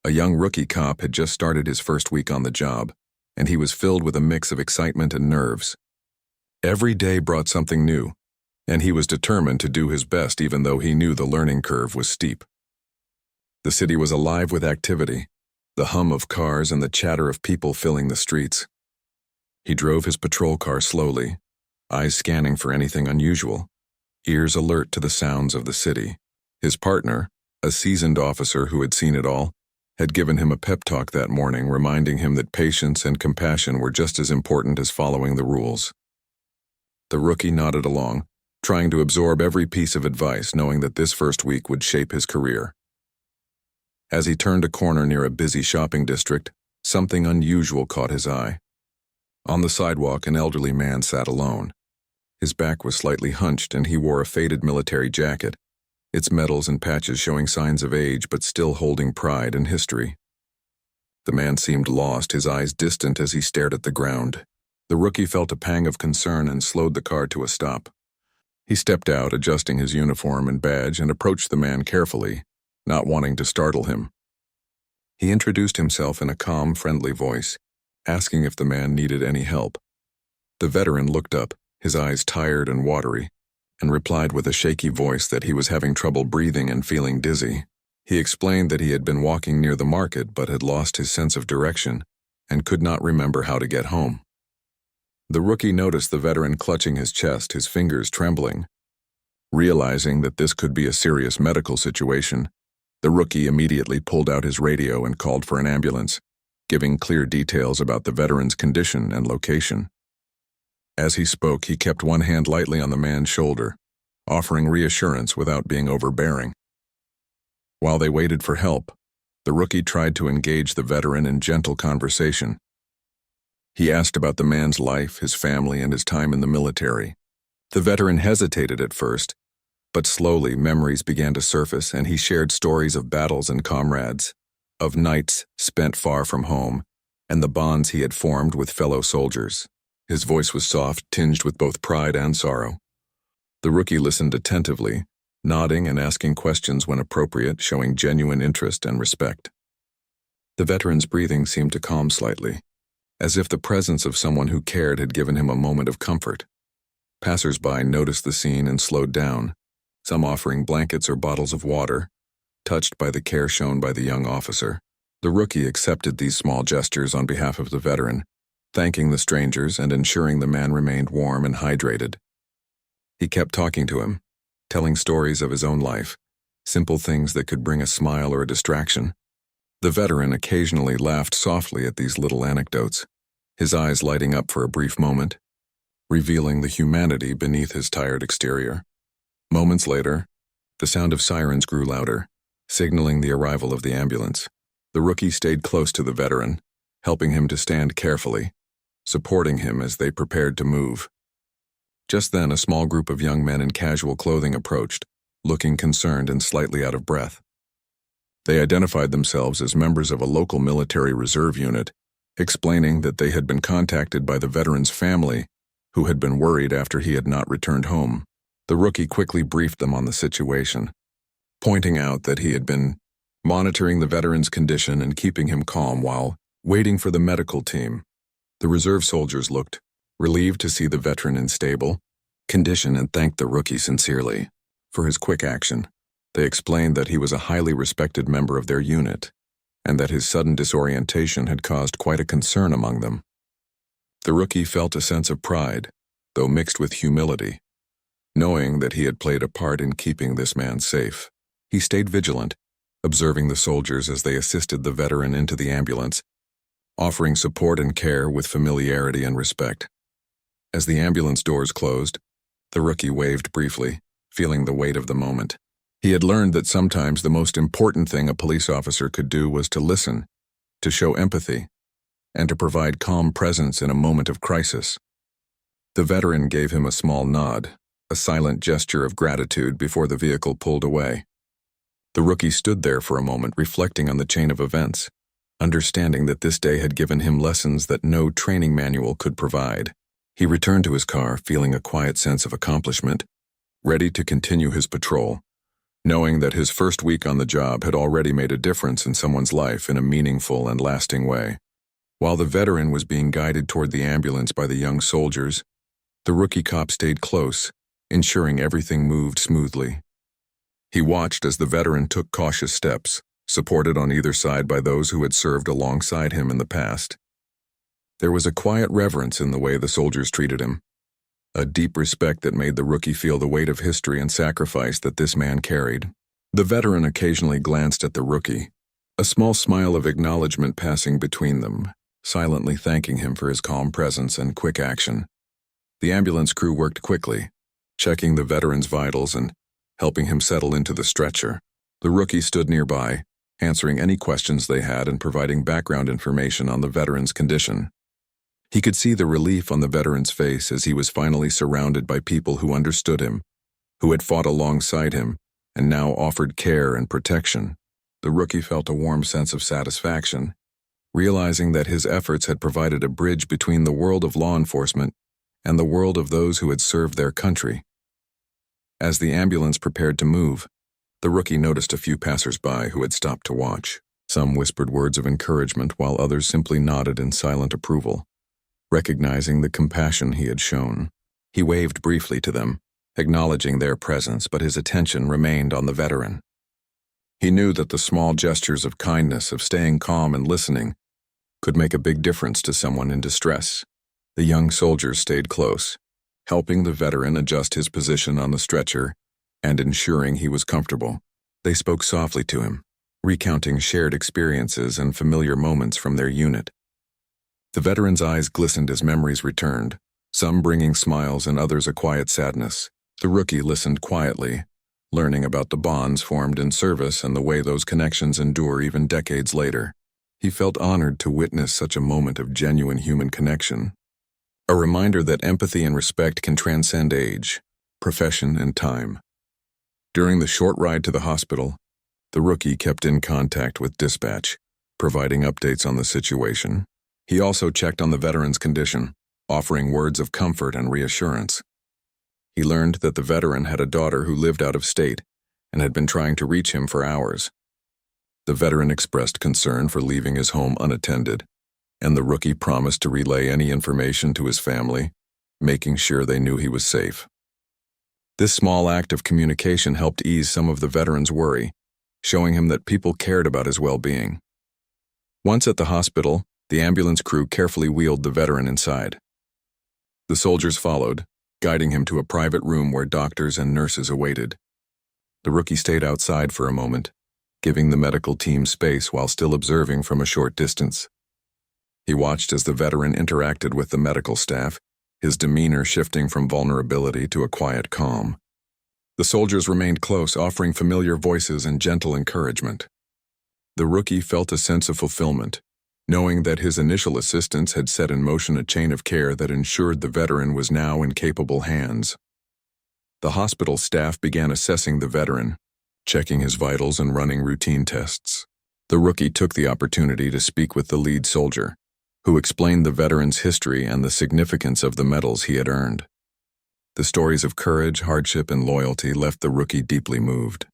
A young rookie cop had just started his first week on the job, and he was filled with a mix of excitement and nerves. Every day brought something new, and he was determined to do his best even though he knew the learning curve was steep. The city was alive with activity, the hum of cars and the chatter of people filling the streets. He drove his patrol car slowly, eyes scanning for anything unusual, ears alert to the sounds of the city. His partner, a seasoned officer who had seen it all, had given him a pep talk that morning, reminding him that patience and compassion were just as important as following the rules. The rookie nodded along, trying to absorb every piece of advice, knowing that this first week would shape his career. As he turned a corner near a busy shopping district, something unusual caught his eye. On the sidewalk, an elderly man sat alone. His back was slightly hunched, and he wore a faded military jacket, its medals and patches showing signs of age but still holding pride and history. The man seemed lost, his eyes distant as he stared at the ground. The rookie felt a pang of concern and slowed the car to a stop. He stepped out, adjusting his uniform and badge, and approached the man carefully, not wanting to startle him. He introduced himself in a calm, friendly voice, asking if the man needed any help. The veteran looked up, his eyes tired and watery, and replied with a shaky voice that he was having trouble breathing and feeling dizzy. He explained that he had been walking near the market but had lost his sense of direction and could not remember how to get home. The rookie noticed the veteran clutching his chest, his fingers trembling. Realizing that this could be a serious medical situation, the rookie immediately pulled out his radio and called for an ambulance, giving clear details about the veteran's condition and location. As he spoke, he kept one hand lightly on the man's shoulder, offering reassurance without being overbearing. While they waited for help, the rookie tried to engage the veteran in gentle conversation. He asked about the man's life, his family, and his time in the military. The veteran hesitated at first, but slowly memories began to surface, and he shared stories of battles and comrades, of nights spent far from home, and the bonds he had formed with fellow soldiers. His voice was soft, tinged with both pride and sorrow. The rookie listened attentively, nodding and asking questions when appropriate, showing genuine interest and respect. The veteran's breathing seemed to calm slightly, as if the presence of someone who cared had given him a moment of comfort. Passers-by noticed the scene and slowed down, some offering blankets or bottles of water, touched by the care shown by the young officer. The rookie accepted these small gestures on behalf of the veteran, thanking the strangers and ensuring the man remained warm and hydrated. He kept talking to him, telling stories of his own life, simple things that could bring a smile or a distraction. The veteran occasionally laughed softly at these little anecdotes, his eyes lighting up for a brief moment, revealing the humanity beneath his tired exterior. Moments later, the sound of sirens grew louder, signaling the arrival of the ambulance. The rookie stayed close to the veteran, helping him to stand carefully, supporting him as they prepared to move. Just then, a small group of young men in casual clothing approached, looking concerned and slightly out of breath. They identified themselves as members of a local military reserve unit, explaining that they had been contacted by the veteran's family, who had been worried after he had not returned home. The rookie quickly briefed them on the situation, pointing out that he had been monitoring the veteran's condition and keeping him calm while waiting for the medical team. The reserve soldiers looked relieved to see the veteran in stable condition and thanked the rookie sincerely for his quick action. They explained that he was a highly respected member of their unit and that his sudden disorientation had caused quite a concern among them. The rookie felt a sense of pride, though mixed with humility, knowing that he had played a part in keeping this man safe. He stayed vigilant, observing the soldiers as they assisted the veteran into the ambulance, offering support and care with familiarity and respect. As the ambulance doors closed, the rookie waved briefly, feeling the weight of the moment. He had learned that sometimes the most important thing a police officer could do was to listen, to show empathy, and to provide calm presence in a moment of crisis. The veteran gave him a small nod, a silent gesture of gratitude before the vehicle pulled away. The rookie stood there for a moment, reflecting on the chain of events, understanding that this day had given him lessons that no training manual could provide. He returned to his car, feeling a quiet sense of accomplishment, ready to continue his patrol, knowing that his first week on the job had already made a difference in someone's life in a meaningful and lasting way. While the veteran was being guided toward the ambulance by the young soldiers, the rookie cop stayed close, ensuring everything moved smoothly. He watched as the veteran took cautious steps, supported on either side by those who had served alongside him in the past. There was a quiet reverence in the way the soldiers treated him, a deep respect that made the rookie feel the weight of history and sacrifice that this man carried. The veteran occasionally glanced at the rookie, a small smile of acknowledgement passing between them, silently thanking him for his calm presence and quick action. The ambulance crew worked quickly, checking the veteran's vitals and helping him settle into the stretcher. The rookie stood nearby, answering any questions they had and providing background information on the veteran's condition. He could see the relief on the veteran's face as he was finally surrounded by people who understood him, who had fought alongside him, and now offered care and protection. The rookie felt a warm sense of satisfaction, realizing that his efforts had provided a bridge between the world of law enforcement and the world of those who had served their country. As the ambulance prepared to move, the rookie noticed a few passers-by who had stopped to watch. Some whispered words of encouragement while others simply nodded in silent approval, recognizing the compassion he had shown. He waved briefly to them, acknowledging their presence, but his attention remained on the veteran. He knew that the small gestures of kindness, of staying calm and listening, could make a big difference to someone in distress. The young soldiers stayed close, helping the veteran adjust his position on the stretcher and ensuring he was comfortable. They spoke softly to him, recounting shared experiences and familiar moments from their unit. The veteran's eyes glistened as memories returned, some bringing smiles and others a quiet sadness. The rookie listened quietly, learning about the bonds formed in service and the way those connections endure even decades later. He felt honored to witness such a moment of genuine human connection, a reminder that empathy and respect can transcend age, profession, and time. During the short ride to the hospital, the rookie kept in contact with dispatch, providing updates on the situation. He also checked on the veteran's condition, offering words of comfort and reassurance. He learned that the veteran had a daughter who lived out of state and had been trying to reach him for hours. The veteran expressed concern for leaving his home unattended, and the rookie promised to relay any information to his family, making sure they knew he was safe. This small act of communication helped ease some of the veteran's worry, showing him that people cared about his well-being. Once at the hospital, the ambulance crew carefully wheeled the veteran inside. The soldiers followed, guiding him to a private room where doctors and nurses awaited. The rookie stayed outside for a moment, giving the medical team space while still observing from a short distance. He watched as the veteran interacted with the medical staff, his demeanor shifting from vulnerability to a quiet calm. The soldiers remained close, offering familiar voices and gentle encouragement. The rookie felt a sense of fulfillment, knowing that his initial assistance had set in motion a chain of care that ensured the veteran was now in capable hands. The hospital staff began assessing the veteran, checking his vitals and running routine tests. The rookie took the opportunity to speak with the lead soldier, who explained the veteran's history and the significance of the medals he had earned. The stories of courage, hardship, and loyalty left the rookie deeply moved.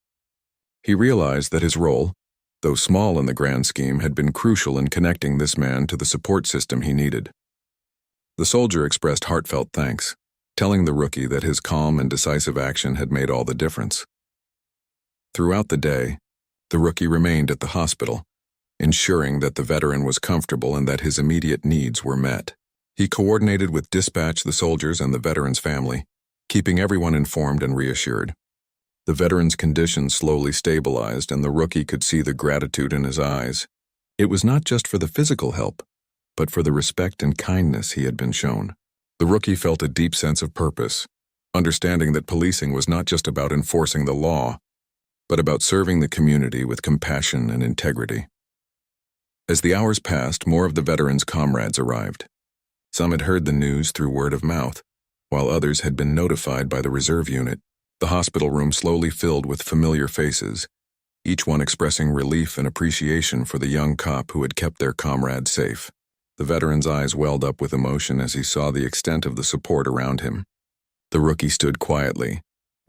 He realized that his role, though small in the grand scheme, had been crucial in connecting this man to the support system he needed. The soldier expressed heartfelt thanks, telling the rookie that his calm and decisive action had made all the difference. Throughout the day, the rookie remained at the hospital, ensuring that the veteran was comfortable and that his immediate needs were met. He coordinated with dispatch, the soldiers, and the veteran's family, keeping everyone informed and reassured. The veteran's condition slowly stabilized, and the rookie could see the gratitude in his eyes. It was not just for the physical help, but for the respect and kindness he had been shown. The rookie felt a deep sense of purpose, understanding that policing was not just about enforcing the law, but about serving the community with compassion and integrity. As the hours passed, more of the veteran's comrades arrived. Some had heard the news through word of mouth, while others had been notified by the reserve unit. The hospital room slowly filled with familiar faces, each one expressing relief and appreciation for the young cop who had kept their comrade safe. The veteran's eyes welled up with emotion as he saw the extent of the support around him. The rookie stood quietly,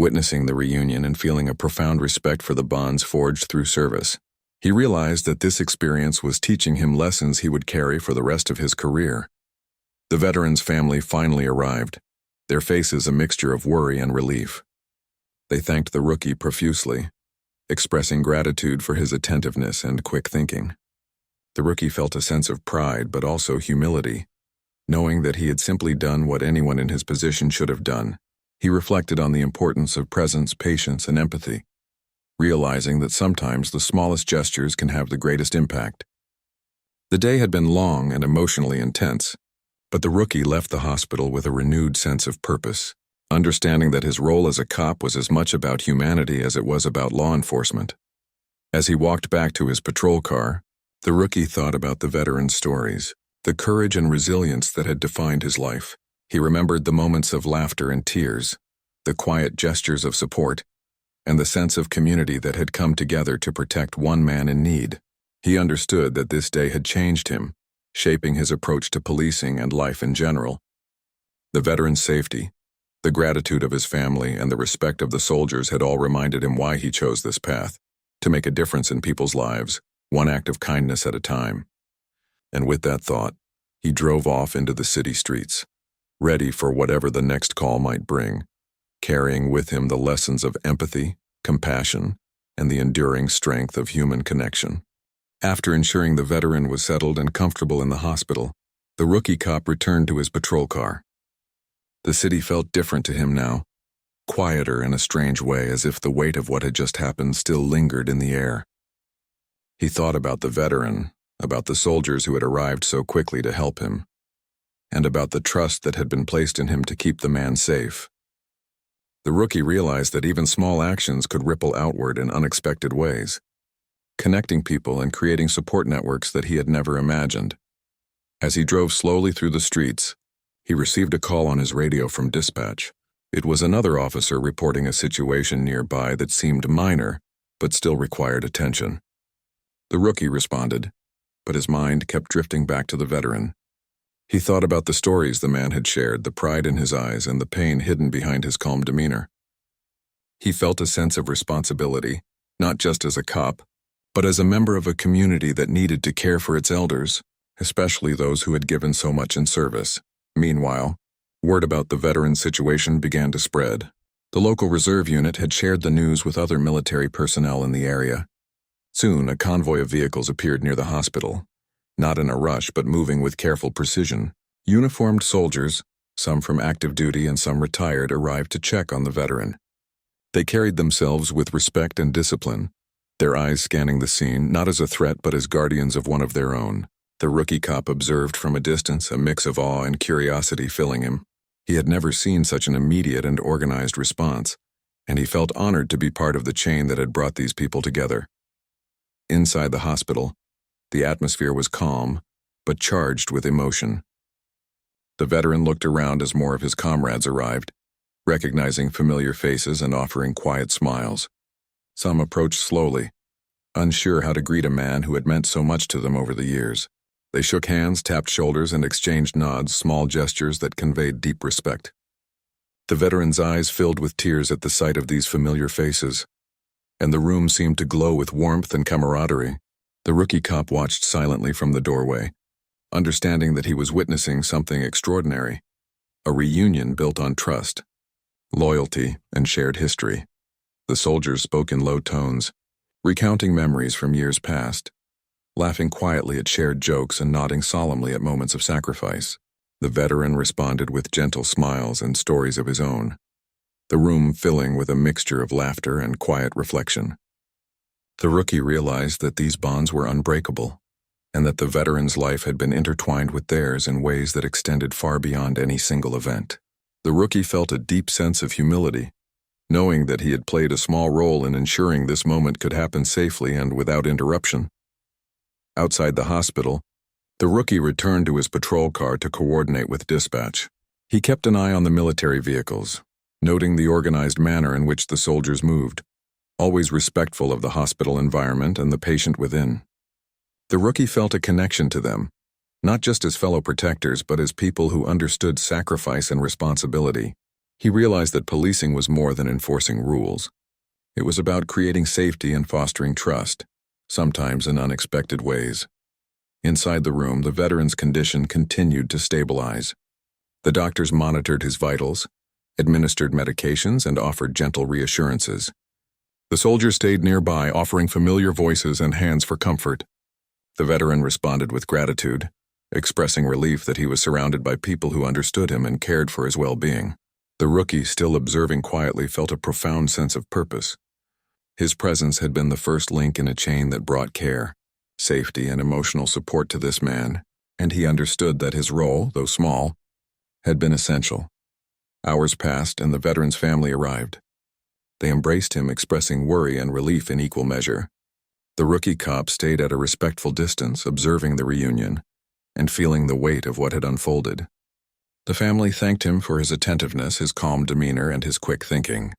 witnessing the reunion and feeling a profound respect for the bonds forged through service. He realized that this experience was teaching him lessons he would carry for the rest of his career. The veteran's family finally arrived, their faces a mixture of worry and relief. They thanked the rookie profusely, expressing gratitude for his attentiveness and quick thinking. The rookie felt a sense of pride but also humility, knowing that he had simply done what anyone in his position should have done. He reflected on the importance of presence, patience, and empathy, realizing that sometimes the smallest gestures can have the greatest impact. The day had been long and emotionally intense, but the rookie left the hospital with a renewed sense of purpose, understanding that his role as a cop was as much about humanity as it was about law enforcement. As he walked back to his patrol car, the rookie thought about the veteran's stories, the courage and resilience that had defined his life. He remembered the moments of laughter and tears, the quiet gestures of support, and the sense of community that had come together to protect one man in need. He understood that this day had changed him, shaping his approach to policing and life in general. The veteran's safety, the gratitude of his family, and the respect of the soldiers had all reminded him why he chose this path, to make a difference in people's lives, one act of kindness at a time. And with that thought, he drove off into the city streets, ready for whatever the next call might bring, carrying with him the lessons of empathy, compassion, and the enduring strength of human connection. After ensuring the veteran was settled and comfortable in the hospital, the rookie cop returned to his patrol car. The city felt different to him now, quieter in a strange way, as if the weight of what had just happened still lingered in the air. He thought about the veteran, about the soldiers who had arrived so quickly to help him, and about the trust that had been placed in him to keep the man safe. The rookie realized that even small actions could ripple outward in unexpected ways, connecting people and creating support networks that he had never imagined. As he drove slowly through the streets, he received a call on his radio from dispatch. It was another officer reporting a situation nearby that seemed minor, but still required attention. The rookie responded, but his mind kept drifting back to the veteran. He thought about the stories the man had shared, the pride in his eyes, and the pain hidden behind his calm demeanor. He felt a sense of responsibility, not just as a cop, but as a member of a community that needed to care for its elders, especially those who had given so much in service. Meanwhile, word about the veteran's situation began to spread. The local reserve unit had shared the news with other military personnel in the area. Soon, a convoy of vehicles appeared near the hospital, not in a rush but moving with careful precision. Uniformed soldiers, some from active duty and some retired, arrived to check on the veteran. They carried themselves with respect and discipline, their eyes scanning the scene, not as a threat but as guardians of one of their own. The rookie cop observed from a distance, a mix of awe and curiosity filling him. He had never seen such an immediate and organized response, and he felt honored to be part of the chain that had brought these people together. Inside the hospital, the atmosphere was calm, but charged with emotion. The veteran looked around as more of his comrades arrived, recognizing familiar faces and offering quiet smiles. Some approached slowly, unsure how to greet a man who had meant so much to them over the years. They shook hands, tapped shoulders, and exchanged nods, small gestures that conveyed deep respect. The veteran's eyes filled with tears at the sight of these familiar faces, and the room seemed to glow with warmth and camaraderie. The rookie cop watched silently from the doorway, understanding that he was witnessing something extraordinary, a reunion built on trust, loyalty, and shared history. The soldiers spoke in low tones, recounting memories from years past, laughing quietly at shared jokes and nodding solemnly at moments of sacrifice. The veteran responded with gentle smiles and stories of his own, the room filling with a mixture of laughter and quiet reflection. The rookie realized that these bonds were unbreakable, and that the veteran's life had been intertwined with theirs in ways that extended far beyond any single event. The rookie felt a deep sense of humility, knowing that he had played a small role in ensuring this moment could happen safely and without interruption. Outside the hospital, the rookie returned to his patrol car to coordinate with dispatch. He kept an eye on the military vehicles, noting the organized manner in which the soldiers moved, always respectful of the hospital environment and the patient within. The rookie felt a connection to them, not just as fellow protectors but as people who understood sacrifice and responsibility. He realized that policing was more than enforcing rules. It was about creating safety and fostering trust, sometimes in unexpected ways. Inside the room, the veteran's condition continued to stabilize. The doctors monitored his vitals, administered medications, and offered gentle reassurances. The soldiers stayed nearby, offering familiar voices and hands for comfort. The veteran responded with gratitude, expressing relief that he was surrounded by people who understood him and cared for his well-being. The rookie, still observing quietly, felt a profound sense of purpose. His presence had been the first link in a chain that brought care, safety, and emotional support to this man, and he understood that his role, though small, had been essential. Hours passed and the veteran's family arrived. They embraced him, expressing worry and relief in equal measure. The rookie cop stayed at a respectful distance, observing the reunion and feeling the weight of what had unfolded. The family thanked him for his attentiveness, his calm demeanor, and his quick thinking.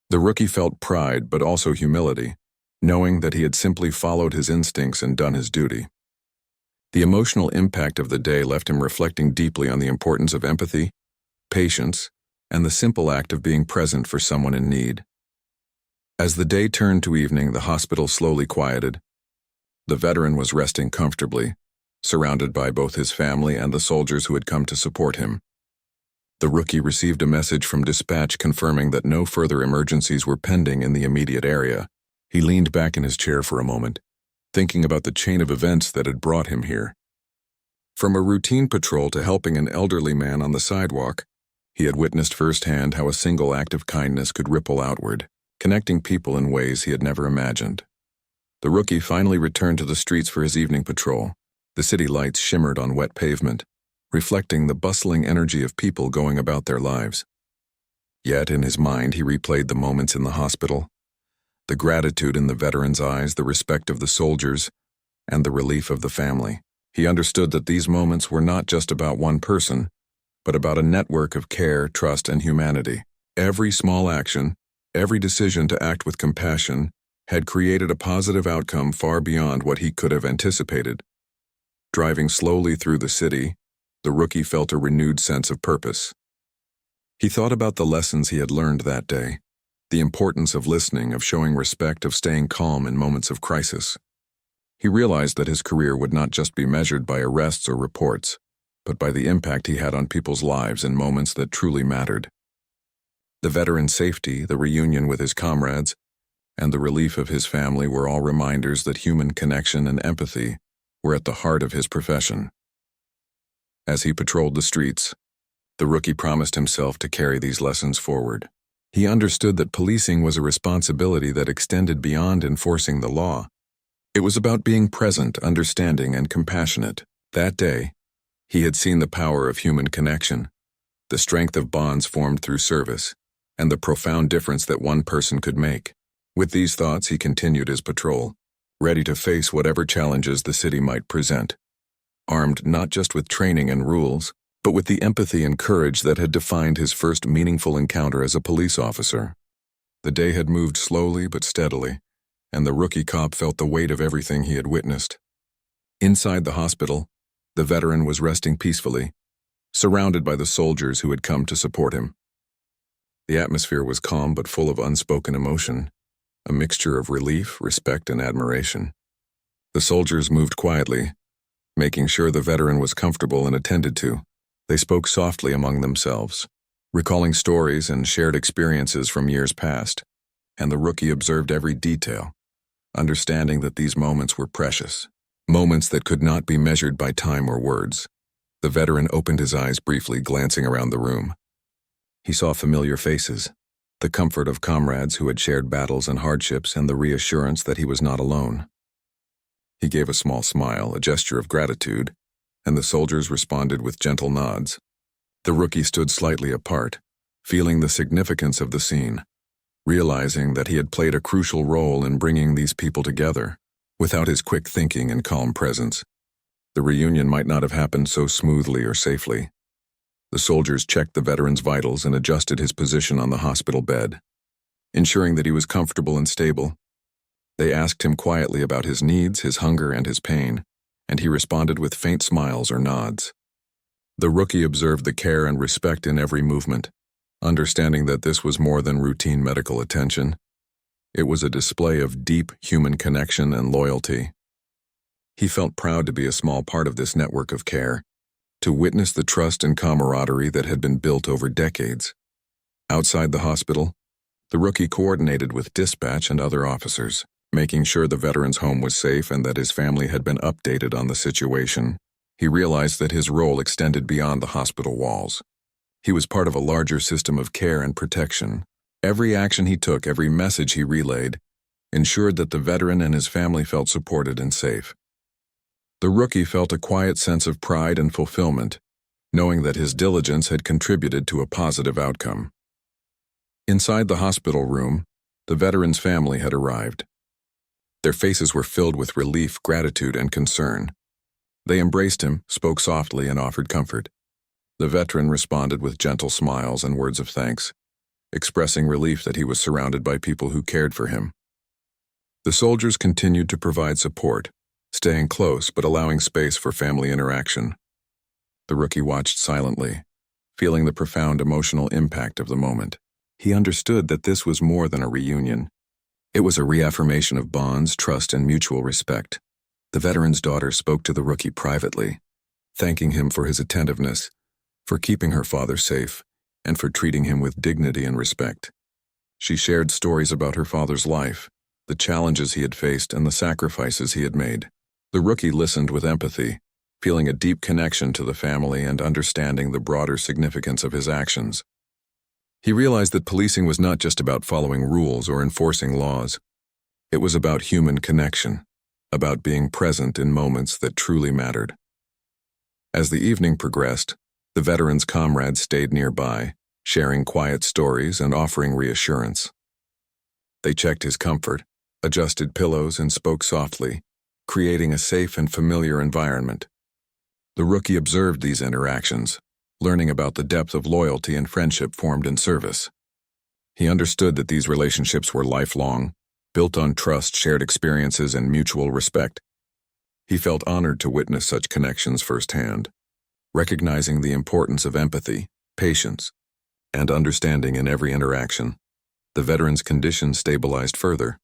The rookie felt pride but also humility, knowing that he had simply followed his instincts and done his duty. The emotional impact of the day left him reflecting deeply on the importance of empathy, patience, and the simple act of being present for someone in need. As the day turned to evening, the hospital slowly quieted. The veteran was resting comfortably, surrounded by both his family and the soldiers who had come to support him. The rookie received a message from dispatch confirming that no further emergencies were pending in the immediate area. He leaned back in his chair for a moment, thinking about the chain of events that had brought him here. From a routine patrol to helping an elderly man on the sidewalk, he had witnessed firsthand how a single act of kindness could ripple outward, connecting people in ways he had never imagined. The rookie finally returned to the streets for his evening patrol. The city lights shimmered on wet pavement, reflecting the bustling energy of people going about their lives. Yet in his mind he replayed the moments in the hospital, the gratitude in the veteran's eyes, the respect of the soldiers, and the relief of the family. He understood that these moments were not just about one person, but about a network of care, trust, and humanity. Every small action, every decision to act with compassion, had created a positive outcome far beyond what he could have anticipated. Driving slowly through the city, the rookie felt a renewed sense of purpose. He thought about the lessons he had learned that day, the importance of listening, of showing respect, of staying calm in moments of crisis. He realized that his career would not just be measured by arrests or reports, but by the impact he had on people's lives in moments that truly mattered. The veteran's safety, the reunion with his comrades, and the relief of his family were all reminders that human connection and empathy were at the heart of his profession. As he patrolled the streets, the rookie promised himself to carry these lessons forward. He understood that policing was a responsibility that extended beyond enforcing the law. It was about being present, understanding, and compassionate. That day, he had seen the power of human connection, the strength of bonds formed through service, and the profound difference that one person could make. With these thoughts, he continued his patrol, ready to face whatever challenges the city might present, armed not just with training and rules, but with the empathy and courage that had defined his first meaningful encounter as a police officer. The day had moved slowly but steadily, and the rookie cop felt the weight of everything he had witnessed. Inside the hospital, the veteran was resting peacefully, surrounded by the soldiers who had come to support him. The atmosphere was calm but full of unspoken emotion, a mixture of relief, respect, and admiration. The soldiers moved quietly, making sure the veteran was comfortable and attended to. They spoke softly among themselves, recalling stories and shared experiences from years past, and the rookie observed every detail, understanding that these moments were precious, moments that could not be measured by time or words. The veteran opened his eyes briefly, glancing around the room. He saw familiar faces, the comfort of comrades who had shared battles and hardships, and the reassurance that he was not alone. He gave a small smile, a gesture of gratitude, and the soldiers responded with gentle nods. The rookie stood slightly apart, feeling the significance of the scene, realizing that he had played a crucial role in bringing these people together. Without his quick thinking and calm presence, the reunion might not have happened so smoothly or safely. The soldiers checked the veteran's vitals and adjusted his position on the hospital bed, ensuring that he was comfortable and stable. They asked him quietly about his needs, his hunger, and his pain, and he responded with faint smiles or nods. The rookie observed the care and respect in every movement, understanding that this was more than routine medical attention. It was a display of deep human connection and loyalty. He felt proud to be a small part of this network of care, to witness the trust and camaraderie that had been built over decades. Outside the hospital, the rookie coordinated with dispatch and other officers, making sure the veteran's home was safe and that his family had been updated on the situation. He realized that his role extended beyond the hospital walls. He was part of a larger system of care and protection. Every action he took, every message he relayed, ensured that the veteran and his family felt supported and safe. The rookie felt a quiet sense of pride and fulfillment, knowing that his diligence had contributed to a positive outcome. Inside the hospital room, the veteran's family had arrived. Their faces were filled with relief, gratitude, and concern. They embraced him, spoke softly, and offered comfort. The veteran responded with gentle smiles and words of thanks, expressing relief that he was surrounded by people who cared for him. The soldiers continued to provide support, staying close but allowing space for family interaction. The rookie watched silently, feeling the profound emotional impact of the moment. He understood that this was more than a reunion. It was a reaffirmation of bonds, trust, and mutual respect. The veteran's daughter spoke to the rookie privately, thanking him for his attentiveness, for keeping her father safe, and for treating him with dignity and respect. She shared stories about her father's life, the challenges he had faced, and the sacrifices he had made. The rookie listened with empathy, feeling a deep connection to the family and understanding the broader significance of his actions. He realized that policing was not just about following rules or enforcing laws. It was about human connection, about being present in moments that truly mattered. As the evening progressed, the veteran's comrades stayed nearby, sharing quiet stories and offering reassurance. They checked his comfort, adjusted pillows, and spoke softly, creating a safe and familiar environment. The rookie observed these interactions, learning about the depth of loyalty and friendship formed in service. He understood that these relationships were lifelong, built on trust, shared experiences, and mutual respect. He felt honored to witness such connections firsthand, recognizing the importance of empathy, patience, and understanding in every interaction. The veteran's condition stabilized further,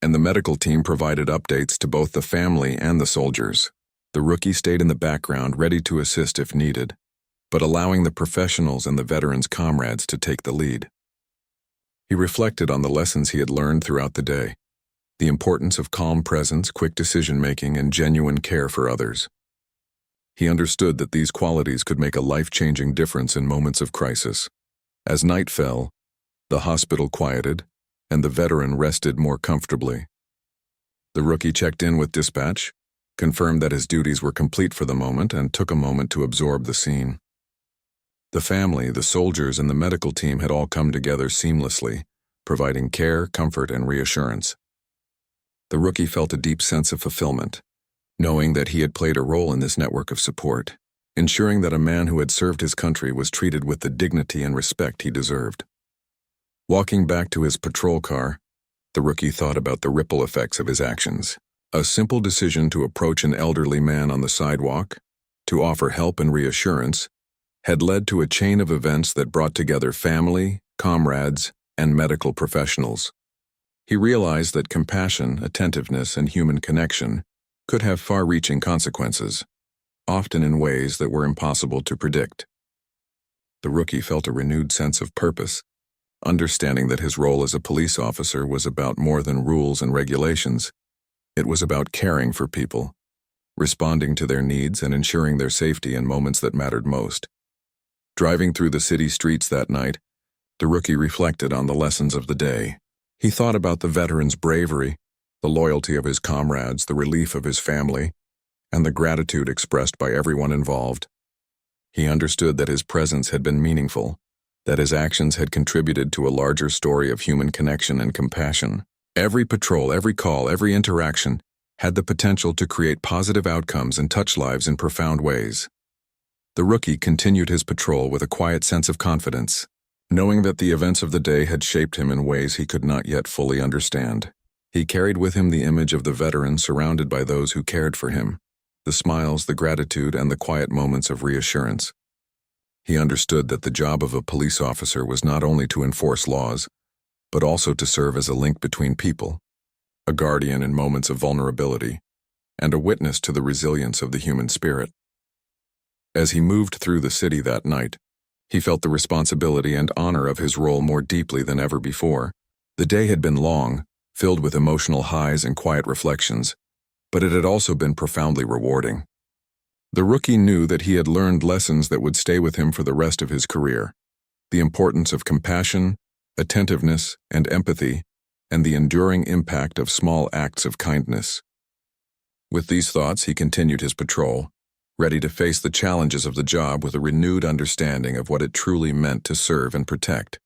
and the medical team provided updates to both the family and the soldiers. The rookie stayed in the background, ready to assist if needed, but allowing the professionals and the veteran's comrades to take the lead. He reflected on the lessons he had learned throughout the day, the importance of calm presence, quick decision-making, and genuine care for others. He understood that these qualities could make a life-changing difference in moments of crisis. As night fell, the hospital quieted, and the veteran rested more comfortably. The rookie checked in with dispatch, confirmed that his duties were complete for the moment, and took a moment to absorb the scene. The family, the soldiers, and the medical team had all come together seamlessly, providing care, comfort, and reassurance. The rookie felt a deep sense of fulfillment, knowing that he had played a role in this network of support, ensuring that a man who had served his country was treated with the dignity and respect he deserved. Walking back to his patrol car, the rookie thought about the ripple effects of his actions. A simple decision to approach an elderly man on the sidewalk, to offer help and reassurance, had led to a chain of events that brought together family, comrades, and medical professionals. He realized that compassion, attentiveness, and human connection could have far-reaching consequences, often in ways that were impossible to predict. The rookie felt a renewed sense of purpose, understanding that his role as a police officer was about more than rules and regulations. It was about caring for people, responding to their needs, and ensuring their safety in moments that mattered most. Driving through the city streets that night, the rookie reflected on the lessons of the day. He thought about the veteran's bravery, the loyalty of his comrades, the relief of his family, and the gratitude expressed by everyone involved. He understood that his presence had been meaningful, that his actions had contributed to a larger story of human connection and compassion. Every patrol, every call, every interaction had the potential to create positive outcomes and touch lives in profound ways. The rookie continued his patrol with a quiet sense of confidence, knowing that the events of the day had shaped him in ways he could not yet fully understand. He carried with him the image of the veteran surrounded by those who cared for him, the smiles, the gratitude, and the quiet moments of reassurance. He understood that the job of a police officer was not only to enforce laws, but also to serve as a link between people, a guardian in moments of vulnerability, and a witness to the resilience of the human spirit. As he moved through the city that night, he felt the responsibility and honor of his role more deeply than ever before. The day had been long, filled with emotional highs and quiet reflections, but it had also been profoundly rewarding. The rookie knew that he had learned lessons that would stay with him for the rest of his career: the importance of compassion, attentiveness, and empathy, and the enduring impact of small acts of kindness. With these thoughts, he continued his patrol, ready to face the challenges of the job with a renewed understanding of what it truly meant to serve and protect.